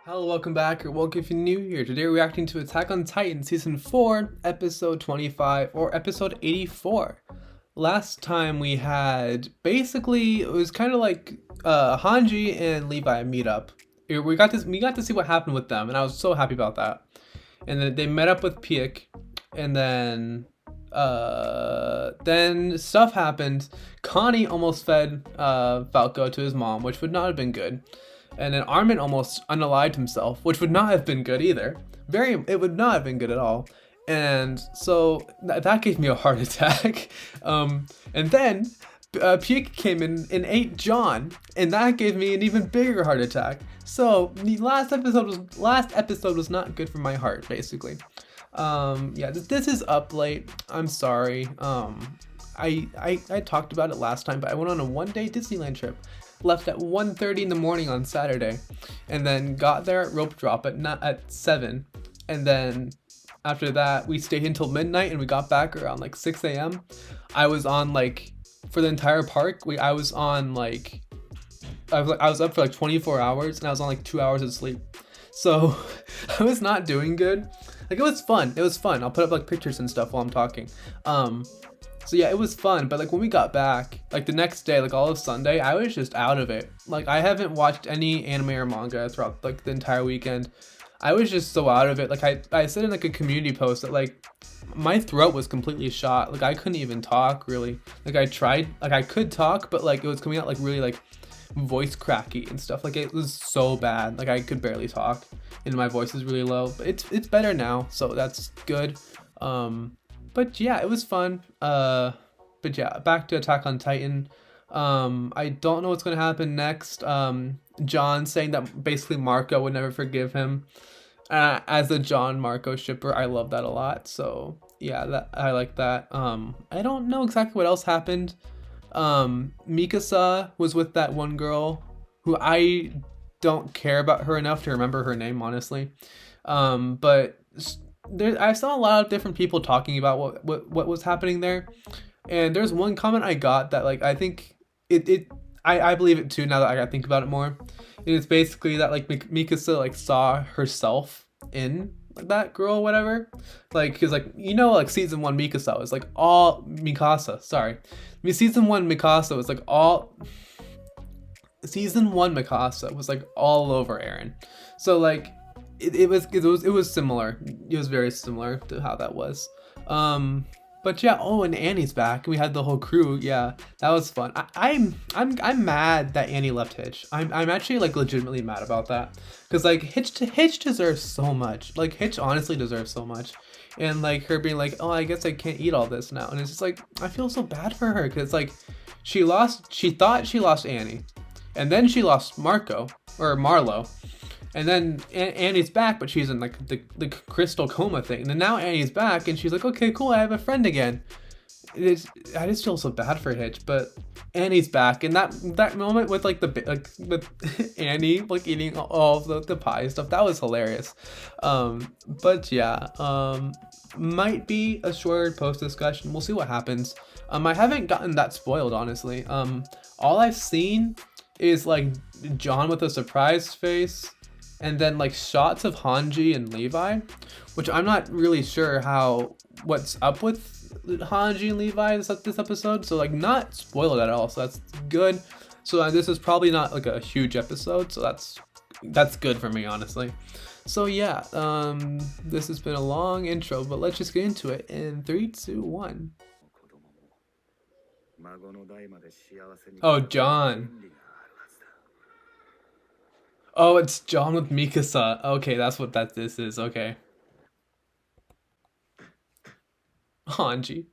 Hello, welcome back, or welcome if you're new here. Today we're reacting to Attack on Titan Season 4, Episode 25, or Episode 84. Last time we had, basically, it was kind of like Hanji and Levi meet up. We got to see what happened with them, and I was so happy about that. And then they met up with Piek, and then stuff happened. Connie almost fed Falco to his mom, which would not have been good. And then Armin almost unalived himself, which would not have been good either. It would not have been good at all. And so that gave me a heart attack. And then Puke came in and ate John, and that gave me an even bigger heart attack. So the last episode was not good for my heart, basically. Yeah, this is up late. I'm sorry. I talked about it last time, but I went on a one-day Disneyland trip. Left at 1:30 in the morning on Saturday, and then got there at rope drop at 7, and then after that we stayed until midnight, and we got back around like 6 a.m. I was on like for the entire park. I was on like I was up for like 24 hours, and I was on like 2 hours of sleep. So I was not doing good. Like it was fun. It was fun. I'll put up like pictures and stuff while I'm talking. So yeah, it was fun, but like when we got back, like the next day, like all of Sunday, I was just out of it. Like I haven't watched any anime or manga throughout like the entire weekend. I was just so out of it. Like I said in like a community post that like my throat was completely shot. Like I couldn't even talk really. Like I tried, like I could talk, but like it was coming out like really like voice cracky and stuff. Like it was so bad. Like I could barely talk and my voice is really low. But it's better now, so that's good. But yeah, it was fun. But yeah, back to Attack on Titan. I don't know what's gonna happen next. John saying that basically Marco would never forgive him. As a John Marco shipper, I love that a lot. So yeah, that I like that. I don't know exactly what else happened. Mikasa was with that one girl who I don't care about her enough to remember her name, honestly. But I saw a lot of different people talking about what was happening there, and there's one comment I got that like I think I believe it too now that I think about it more. And it's basically that like Mikasa like saw herself in like that girl or whatever, like because like like season one Mikasa was like all Mikasa sorry, I mean season one Mikasa was like all season one Mikasa was like all over Eren. So like it was similar. It was very similar to how that was. But yeah, oh, and Annie's back. We had the whole crew. Yeah, that was fun. I'm mad that Annie left Hitch. I'm actually like legitimately mad about that because like Hitch deserves so much. Like Hitch honestly deserves so much, and like her being like, oh, I guess I can't eat all this now, and it's just like I feel so bad for her because like she lost. She thought she lost Annie, and then she lost Marco or Marlo, and then Annie's back, but she's in like the crystal coma thing. And then now Annie's back, and she's like, okay, cool, I have a friend again. I just feel so bad for Hitch, but Annie's back, and that moment with like with Annie like eating all of the pie stuff, that was hilarious. But yeah, might be a shorter post discussion. We'll see what happens. I haven't gotten that spoiled, honestly. All I've seen is like John with a surprised face, and then like shots of Hanji and Levi, which I'm not really sure what's up with Hanji and Levi this episode. So like not spoiled at all. So that's good. So this is probably not like a huge episode. So that's good for me, honestly. So yeah, this has been a long intro, but let's just get into it in 3, 2, 1. Oh, John. Oh, it's John with Mikasa. Okay, that's what this is. Okay. Hanji.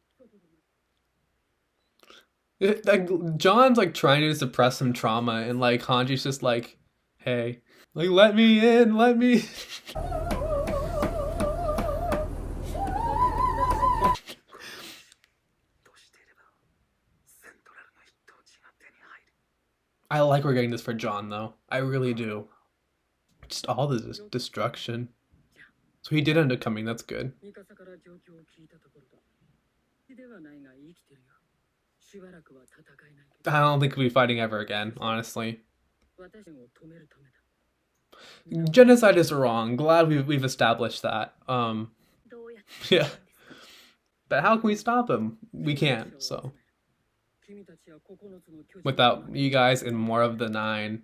Like John's like trying to suppress some trauma, and like Hanji's just like, hey, like let me in, let me. I like we're getting this for John though. I really do. Just all the destruction. So he did end up coming. That's good. I don't think we'll be fighting ever again, honestly. Genocide is wrong. Glad we've established that. Yeah. But how can we stop him? We can't. So without you guys and more of the nine.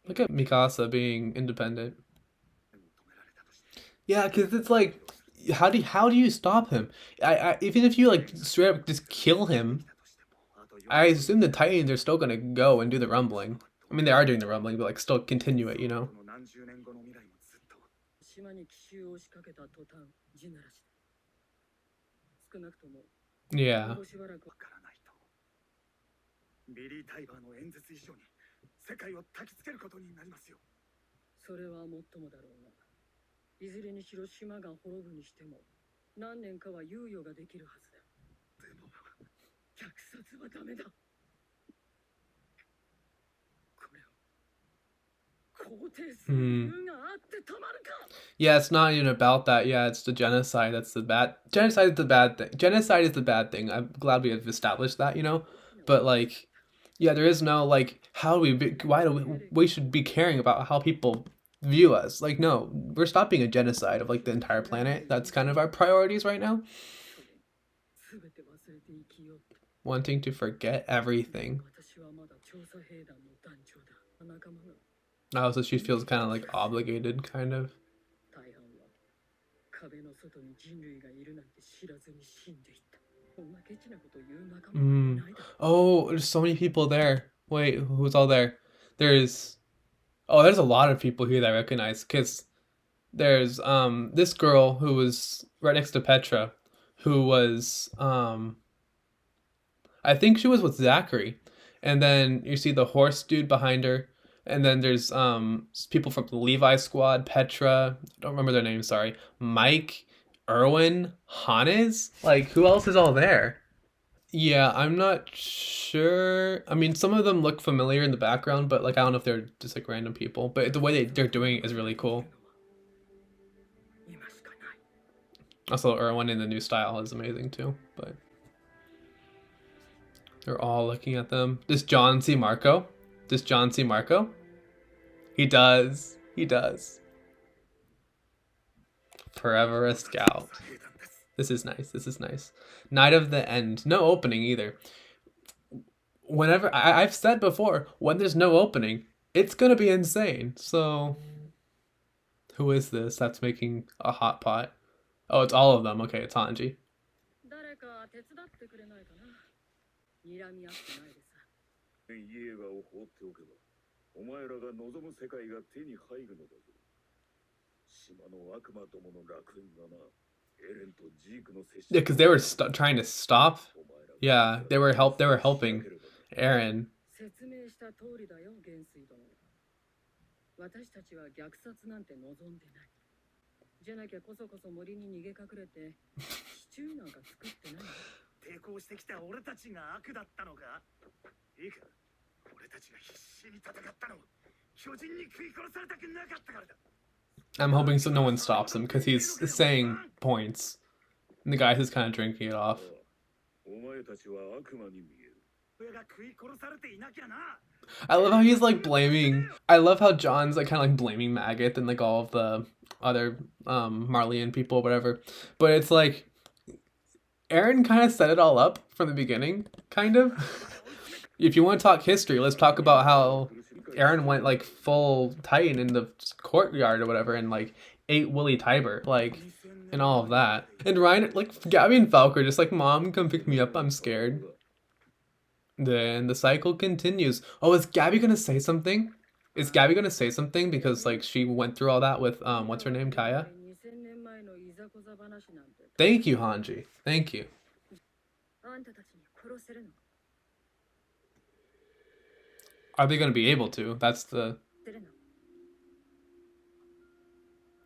Look at Mikasa being independent. Yeah, because it's like, how do you stop him? Even if you like straight up just kill him, I assume the Titans are still gonna go and do the rumbling. I mean, they are doing the rumbling, but like still continue it, you know? Yeah. ビリー・タイバーの演説以上に世界を焚きつけることになりますよ。それはもっともだろうが、いずれにしろ島が滅ぶにしても何年かは猶予ができるはずだ。でも虐殺はダメだ。これを肯定する理由があってたまるか。Yeah, it's not even about that. Yeah, it's the genocide. That's the bad. Genocide is the bad thing. Genocide is the bad thing. I'm glad we have established that, you know? But like, yeah, there is no like, why do we should be caring about how people view us? Like, no, we're stopping a genocide of like the entire planet. That's kind of our priorities right now. Wanting to forget everything. Oh, so she feels kind of like obligated, kind of. Oh, there's so many people there. Wait, who's all there? There's there's a lot of people here that I recognize because there's this girl who was right next to Petra, who was I think she was with Zachary, and then you see the horse dude behind her, and then there's people from the Levi squad, Petra, I don't remember their names, sorry, Mike, Erwin, Hannes, like who else is all there? Yeah, I'm not sure. I mean, some of them look familiar in the background, but like I don't know if they're just like random people. But the way they're doing it is really cool. Also, Erwin in the new style is amazing too. But they're all looking at them. Does John see Marco? Does John see Marco? He does. He does. Forever a scout. This is nice. This is nice. Night of the End. No opening either. Whenever I've said before, when there's no opening, it's gonna be insane. So, who is this that's making a hot pot? Oh, it's all of them. Okay, it's Hanji. 誰か手伝ってくれないかな。睨み合ってないでさ。イエガを放っておけば、お前らが望む世界が手に入るのだぞ。島の悪魔どもの楽園がな。Yeah, because they were trying to stop. Yeah, they were helping Eren. 私たちは虐殺なんて望んでない。じゃなきゃこそこそ森に逃げ隠れてシチューなんか作ってない。抵抗してきた俺たちが悪だったのか。いいか、俺たちが必死に戦ったの。巨人に食い殺されたくなかったからだ。I'm hoping so no one stops him because he's saying points. And the guy who's kind of drinking it off. I love how he's like blaming. I love how John's like kind of like blaming Maggot and like all of the other Marleyan people, whatever. But it's like Eren kind of set it all up from the beginning, kind of. If you want to talk history, let's talk about how Eren went like full Titan in the courtyard or whatever and like ate Willy Tiber, like, and all of that. And Ryan, like, Gabby and Falk are just like, Mom, come pick me up, I'm scared. Then the cycle continues. Oh, is Gabby gonna say something? Is Gabby gonna say something because like she went through all that with what's her name, Kaya? Thank you, Hanji. Thank you. Are they gonna be able to? That's the...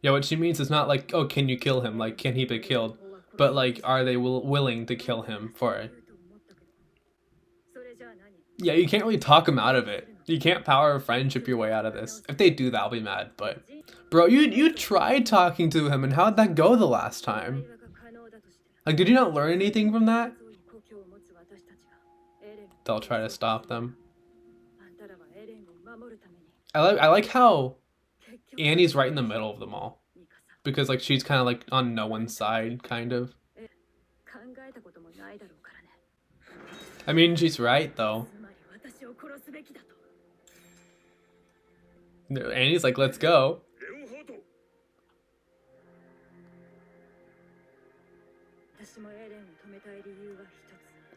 Yeah, what she means is not like, oh, can you kill him? Like, can he be killed? But like, are they willing to kill him for it? Yeah, you can't really talk him out of it. You can't power of friendship your way out of this. If they do that, I'll be mad, but... Bro, you tried talking to him, and how'd that go the last time? Like, did you not learn anything from that? They'll try to stop them. I like how Annie's right in the middle of them all. Because like she's kind of like on no one's side, kind of. I mean, she's right though. Annie's like, let's go.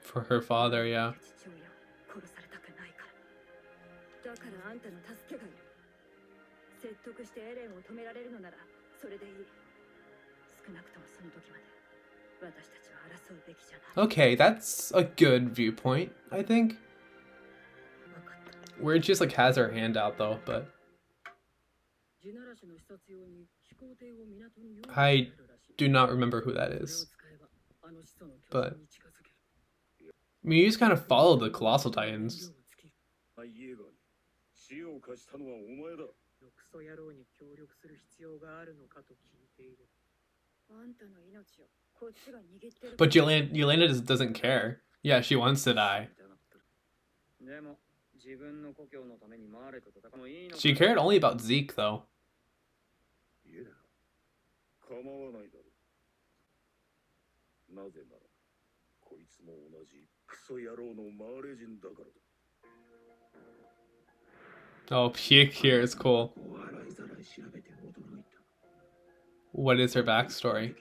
For her father, yeah. Okay, that's a good viewpoint, I think. Where she just like has her hand out though, but I do not remember who that is. But I mean, you just kind of follow the Colossal Titans. But Yelena doesn't care. Yeah, she wants to die. She cared only about Zeke, though. Oh, Pyke here is cool. What is her backstory?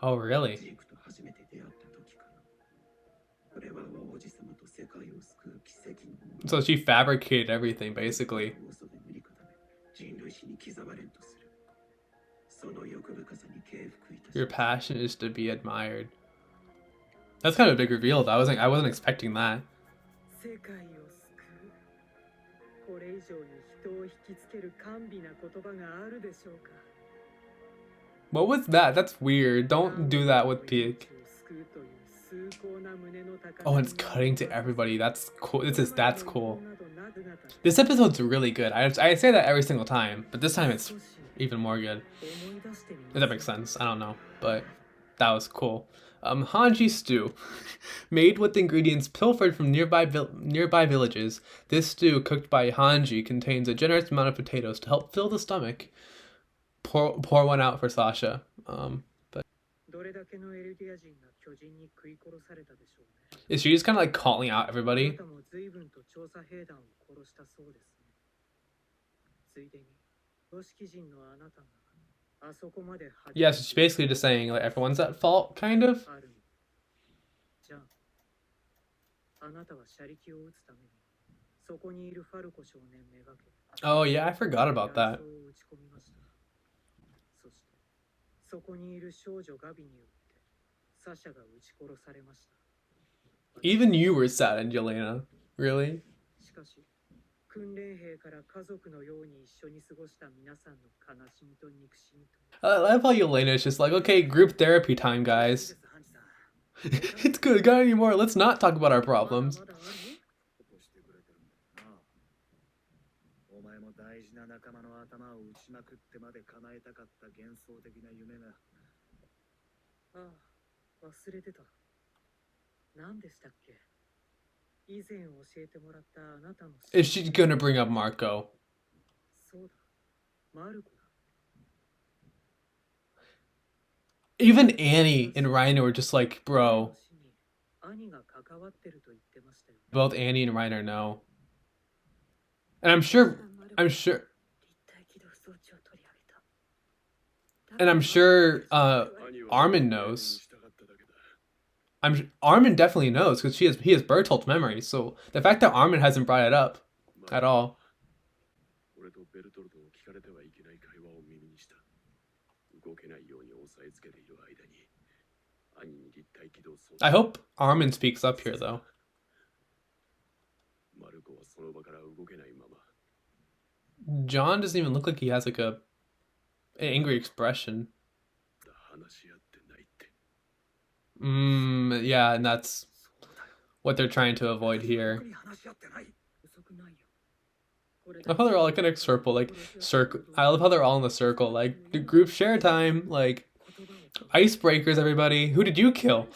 Oh, really? So she fabricated everything, basically. Your passion is to be admired. That's kind of a big reveal, though. I wasn't expecting that. What was that? That's weird. Don't do that with Pyke. Oh, and it's cutting to everybody. That's cool. That's cool. This episode's really good. I say that every single time, but this time it's even more good. If that makes sense. I don't know, but that was cool. Hanji stew. Made with ingredients pilfered from nearby villages, this stew cooked by Hanji contains a generous amount of potatoes to help fill the stomach. Pour one out for Sasha. But is she just kind of like calling out everybody? Yeah, so she's basically just saying like everyone's at fault, kind of. Oh yeah, I forgot about that. Even you were sad, Yelena. Really? I love how Yelena is just like, okay, group therapy time, guys. It's good, got any more? Let's not talk about our problems. Is she gonna bring up Marco? Even Annie and Reiner were just like, bro. Both Annie and Reiner know. And I'm sure Armin knows. Armin definitely knows because he has Bertolt's memory. So the fact that Armin hasn't brought it up at all. I hope Armin speaks up here though. John doesn't even look like he has like an angry expression. Yeah, and that's what they're trying to avoid here. I love how they're all like in a circle, like circle. I love how they're all in the circle, like the group share time, like icebreakers. Everybody, who did you kill?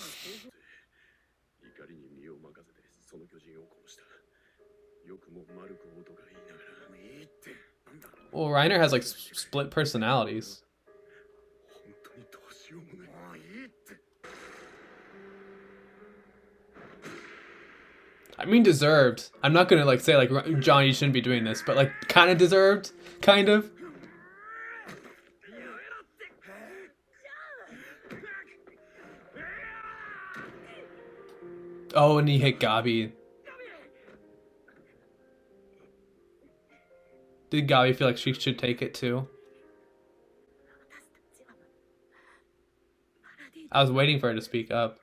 Well, Reiner has like split personalities. I mean, deserved. I'm not gonna like say like John, you shouldn't be doing this, but like kind of deserved, kind of. Oh, and he hit Gabi. Did Gabi feel like she should take it too? I was waiting for her to speak up.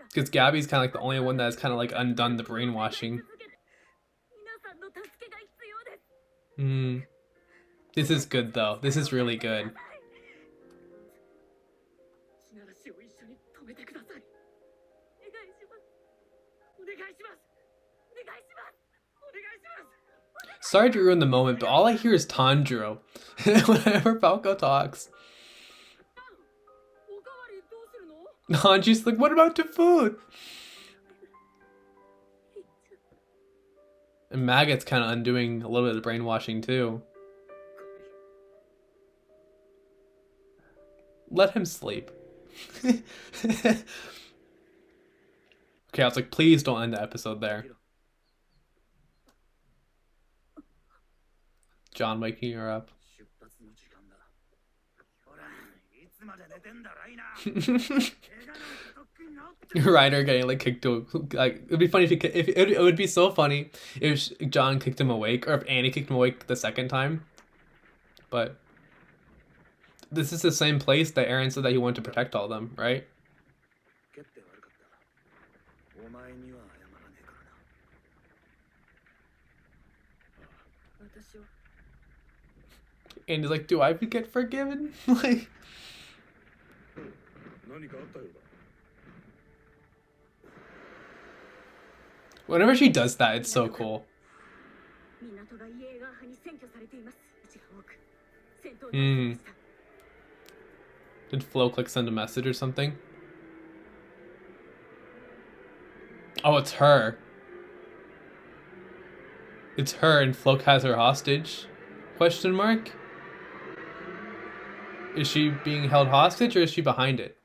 Because Gabi's kind of like the only one that's kind of like undone the brainwashing. This is good though. This is really good. Sorry to ruin the moment, but all I hear is Tanjiro whenever Falco talks. Hanji's like, what about the food? And Maggot's kind of undoing a little bit of the brainwashing too. Let him sleep. Okay, I was like, please don't end the episode there. John waking her up. Reiner getting like kicked to like, it'd be funny if it would be so funny if John kicked him awake, or if Annie kicked him awake the second time. But this is the same place that Eren said that he wanted to protect all of them, right? And he's like, do I get forgiven? Like, whenever she does that, it's so cool. Did Flowclick send a message or something? Oh, it's her. It's her, and Floke has her hostage? Question mark? Is she being held hostage, or is she behind it?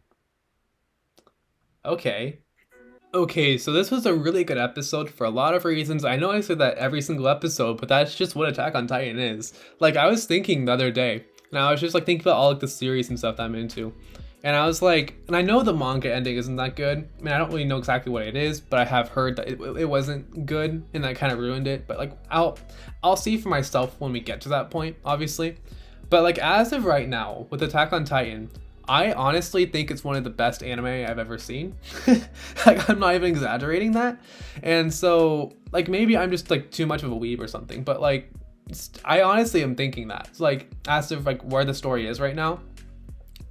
Okay. Okay, so this was a really good episode for a lot of reasons. I know I said that every single episode, but that's just what Attack on Titan is. Like, I was thinking the other day, and I was just like thinking about all like the series and stuff that I'm into. And I was like, and I know the manga ending isn't that good. I mean, I don't really know exactly what it is, but I have heard that it wasn't good, and that kind of ruined it. But like, I'll see for myself when we get to that point, obviously. But like, as of right now, with Attack on Titan, I honestly think it's one of the best anime I've ever seen. Like, I'm not even exaggerating that. And so, like, maybe I'm just like too much of a weeb or something, but like, I honestly am thinking that. It's like, as of like where the story is right now,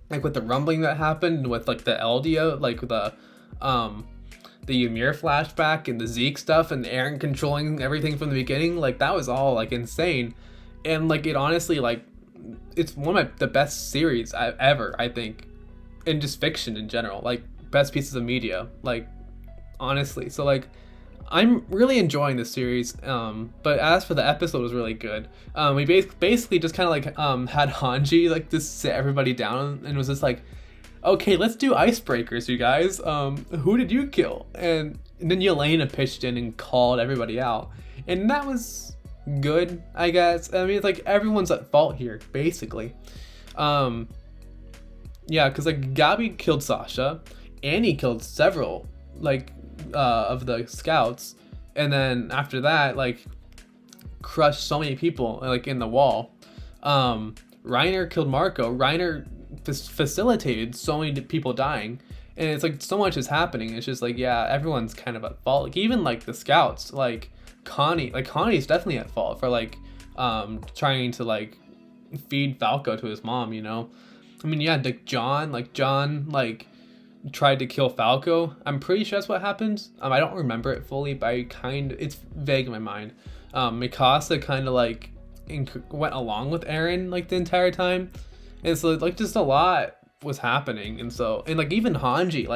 like with the rumbling that happened, with like the Eldia, like the Ymir flashback and the Zeke stuff and Eren controlling everything from the beginning, like that was all like insane. And like, it honestly, like, it's one of the best series ever, I think, in just fiction in general, like best pieces of media, like, honestly. So like, I'm really enjoying this series. But as for the episode, it was really good. We basically just kind of like had Hanji like just sit everybody down and was just like, okay, let's do icebreakers, you guys. Who did you kill? And then Yelena pitched in and called everybody out, and that was good, I guess. I mean, it's like everyone's at fault here, basically. Yeah, because like Gabi killed Sasha, Annie killed several like of the scouts, and then after that, like, crushed so many people like in the wall. Reiner killed Marco. Reiner facilitated so many people dying, and it's like so much is happening. It's just like, yeah, everyone's kind of at fault. Like, even like the scouts, like Connie's definitely at fault for like trying to like feed Falco to his mom, you know. I mean, yeah, like John like tried to kill Falco. I'm pretty sure that's what happened. I don't remember it fully, but it's vague in my mind. Mikasa kind of like went along with Eren like the entire time, and so like just a lot was happening, and like even Hanji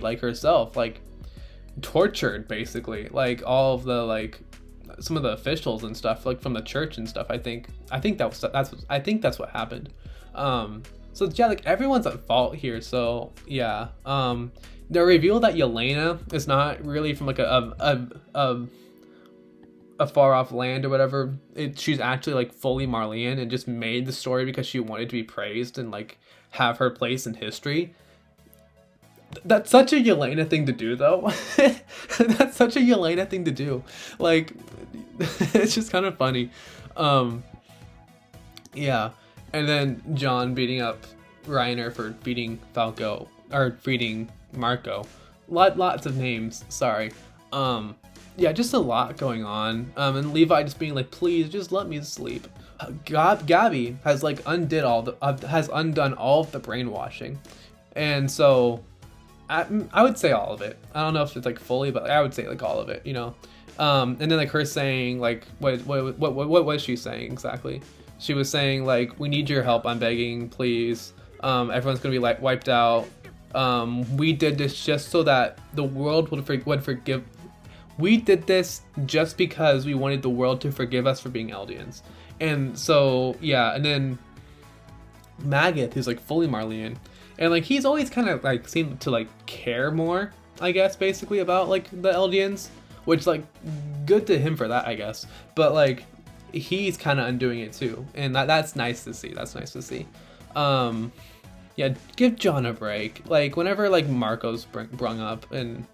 like herself like tortured basically like all of the like some of the officials and stuff like from the church and stuff. I think that's what happened. So yeah, like everyone's at fault here. So yeah, the reveal that Yelena is not really from like a far off land or whatever. She's actually like fully Marleyan and just made the story because she wanted to be praised and like have her place in history. That's such a Yelena thing to do, though. That's such a Yelena thing to do. Like, it's just kind of funny. Yeah. And then John beating up Reiner for beating Falco, or beating Marco. Lots of names, sorry. Yeah, just a lot going on. And Levi just being like, please, just let me sleep. Gabi has like undone all of the brainwashing. And so I would say all of it. I don't know if it's like fully, but I would say like all of it, you know. And then like her saying like what was she saying exactly? She was saying like, we need your help, I'm begging, please. Everyone's gonna be like wiped out. We did this just so that the world would forgive. We did this just because we wanted the world to forgive us for being Eldians. And so yeah, and then Magath, who's like fully Marleyan. And like he's always kind of like seemed to like care more, I guess, basically about like the Eldians, which like good to him for that, I guess. But like he's kind of undoing it too, and that's nice to see. That's nice to see. Yeah, give John a break. Like whenever like Marco's brung up, and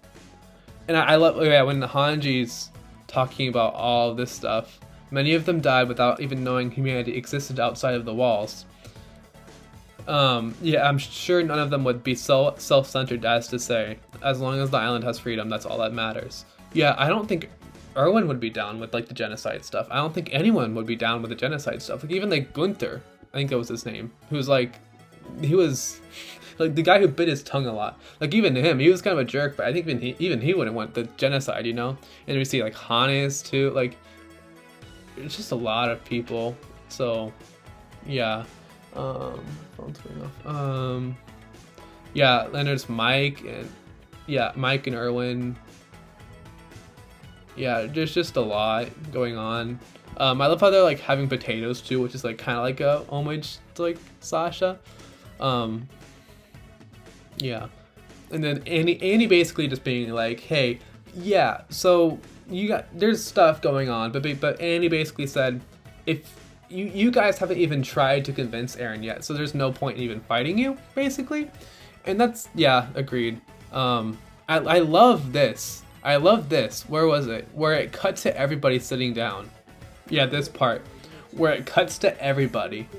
I love when Hanji's talking about all of this stuff. Many of them died without even knowing humanity existed outside of the walls. Yeah, I'm sure none of them would be so self-centered as to say, as long as the island has freedom, that's all that matters. Yeah, I don't think Erwin would be down with like the genocide stuff. I don't think anyone would be down with the genocide stuff. Like even like Gunther, I think that was his name, who's like, he was like the guy who bit his tongue a lot. Like even him, he was kind of a jerk, but I think even he wouldn't want the genocide, you know? And we see like Hannes too, like it's just a lot of people. So yeah. Phone's going off. Yeah, then there's Mike and Erwin. Yeah, there's just a lot going on. I love how they're like having potatoes too, which is like kind of like a homage to like Sasha. Yeah, and then Annie basically just being like, hey, yeah, so there's stuff going on, but Annie basically said, if you guys haven't even tried to convince Eren yet, so there's no point in even fighting you, basically. And that's, yeah, agreed. I love this. I love this. Where was it? Where it cuts to everybody sitting down. Yeah, this part. Where it cuts to everybody.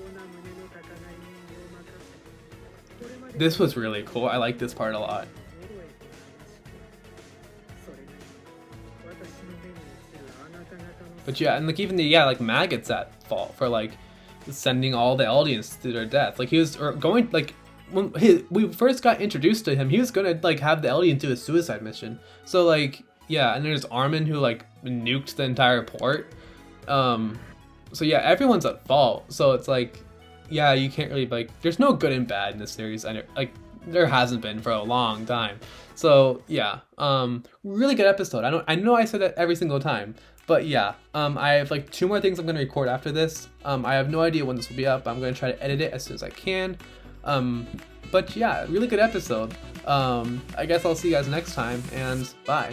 This was really cool. I like this part a lot. But yeah, and like even like Magath's at fault for like sending all the Eldians to their death. Like he was going like when we first got introduced to him, he was gonna like have the Eldians do a suicide mission. So like yeah, and there's Armin who like nuked the entire port. So yeah, everyone's at fault. So it's like yeah, you can't really like there's no good and bad in this series, and like there hasn't been for a long time. So yeah, really good episode. I know I said that every single time. But yeah, I have like 2 more things I'm going to record after this. I have no idea when this will be up. I'm going to try to edit it as soon as I can. But yeah, really good episode. I guess I'll see you guys next time, and bye.